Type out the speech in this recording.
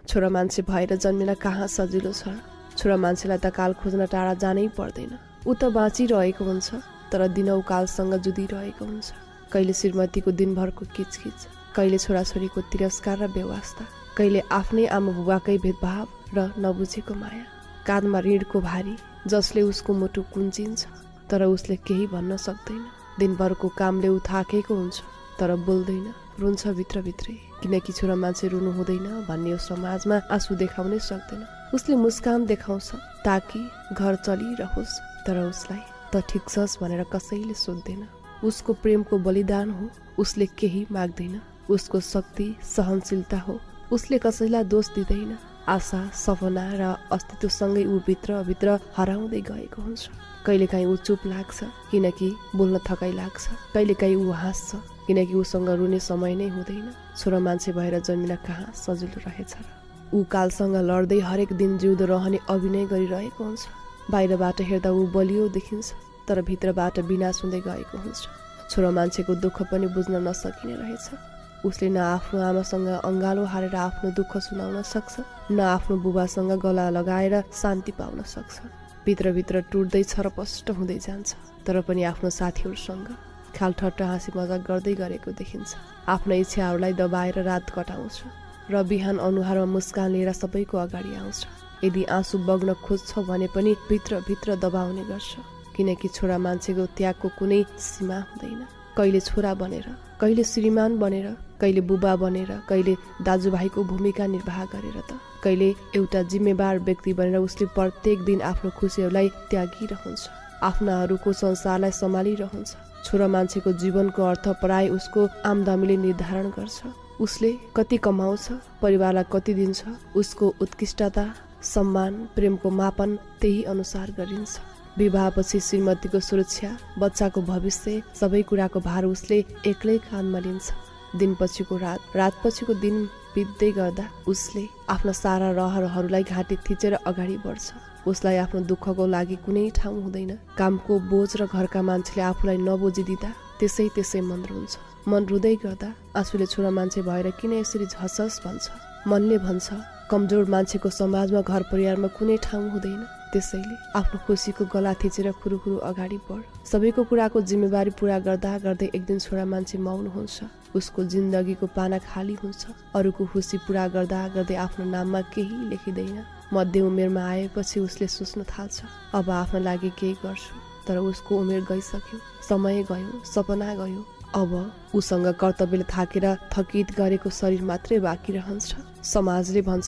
छोरा मान्छे भएर जन्मिन कहाँ सजिलो छ। छोरा मान्छेलाई त काल खोज्न टाढा जानै पर्दैन। ऊ त बाँचिरहेको हुन्छ, तर दिनौ कालसँग जुधिरहेको हुन्छ। कहिले श्रीमतीको दिनभरको किचकिच, कहिले छोराछोरीको तिरस्कार र बेवास्ता, कहिले आफ्नै आमा बुबाकै भेदभाव र नबुझेको माया। काँधमा ऋणको भारी जसले उसको मुटु कुन्चिन्छ, तर उसले केही भन्न सक्दैन। दिनभरको कामले ऊ थाकेको हुन्छ, तर बोल्दैन, रुन्छ भित्रभित्रै। किनकि छोरा मान्छे रुनु हुँदैन भन्ने यो समाजमा आँसु देखाउनै सक्दैन। उसले मुस्कान देखाउँछ ताकि घर चलिरहोस्, तर उसलाई त ठिक छस् भनेर कसैले सोध्दैन। उसको प्रेमको बलिदान हो, उसले केही माग्दैन। उसको शक्ति सहनशीलता हो, उसले कसैलाई दोष दिँदैन। आशा, सपना र अस्तित्वसँगै ऊ भित्र हराउँदै गएको हुन्छ। कहिलेकाहीँ ऊ चुप लाग्छ किनकि बोल्न थकाइ लाग्छ, कहिलेकाहीँ ऊ हाँस्छ किनकि उसँग रुने समय नै हुँदैन। छोरा मान्छे भएर जन्मिन कहाँ सजिलो रहेछ र। ऊ कालसँग लड्दै हरेक दिन जिउँदो रहने अभिनय गरिरहेको हुन्छ। बाहिरबाट हेर्दा ऊ बलियो देखिन्छ, तर भित्रबाट विनाश हुँदै गएको हुन्छ। छोरा मान्छेको दुःख पनि बुझ्न नसकिने रहेछ। उसले न आफ्नो आमासँग अङ्गालो हारेर आफ्नो दुःख सुनाउन सक्छ, न आफ्नो बुबासँग गला लगाएर शान्ति पाउन सक्छ। भित्रभित्र टुट्दै छरपष्ट हुँदै जान्छ, तर पनि आफ्नो साथीहरूसँग ख्यालठट्टा हाँसी मजाक गर्दै गरेको देखिन्छ। आफ्ना इच्छाहरूलाई दबाएर रात कटाउँछ र बिहान अनुहारमा मुस्कान लिएर सबैको अगाडि आउँछ। यदि आँसु बग्न खोज्छ भने पनि भित्रभित्र दबाउने गर्छ, किनकि छोरा मान्छेको त्यागको कुनै सीमा हुँदैन। कहिले छोरा बनेर, कहिले श्रीमान बनेर, कहिले बुबा बनेर, कहिले दाजुभाइको भूमिका निर्वाह गरेर, त कहिले एउटा जिम्मेवार व्यक्ति बनेर उसले प्रत्येक दिन आफ्नो खुसीहरूलाई त्यागिरहन्छ, आफ्नाहरूको संसारलाई सम्हालिरहन्छ। छोरा मान्छेको जीवनको अर्थ प्राय उसको आमदामीले निर्धारण गर्छ। उसले कति कमाउँछ, परिवारलाई कति दिन्छ, उसको उत्कृष्टता, सम्मान, प्रेमको मापन त्यही अनुसार गरिन्छ। विवाहपछि श्रीमतीको सुरक्षा, बच्चाको भविष्य, सबै कुराको भार उसले एक्लै काँधमा लिन्छ। दिनपछिको रात, रातपछिको दिन बित्दै गर्दा उसले आफ्ना सारा रहरहरूलाई घाँटी थिचेर अगाडि बढ्छ। उसलाई आफ्नो दुःखको लागि कुनै ठाउँ हुँदैन। कामको बोझ र घरका मान्छेले आफूलाई नबुझिदिँदा त्यसै मन रुन्छ। मन रुँदै गर्दा आँसुले छोरा मान्छे भएर किन यसरी झसस भन्छ। मनले भन्छ कमजोर मान्छेको समाजमा घर परिवारमा कुनै ठाउँ हुँदैन। त्यसैले आफ्नो खुसीको गला थिचेर खुरुखुरु अगाडि बढ। सबैको कुराको जिम्मेवारी पुरा गर्दा गर्दै एक दिन छोरा मान्छे मौन हुन्छ। उसको जिन्दगीको पाना खाली हुन्छ। अरूको खुसी पुरा गर्दा गर्दै आफ्नो नाममा केही लेखिँदैन। मध्य उमेरमा आएपछि उसले सोच्न थाल्छ, अब आफ्नो लागि केही गर्छु। तर उसको उमेर गइसक्यो, समय गयो, सपना गयो। अब उसँग कर्तव्यले थाकेर थकित गरेको शरीर मात्रै बाँकी रहन्छ। समाजले भन्छ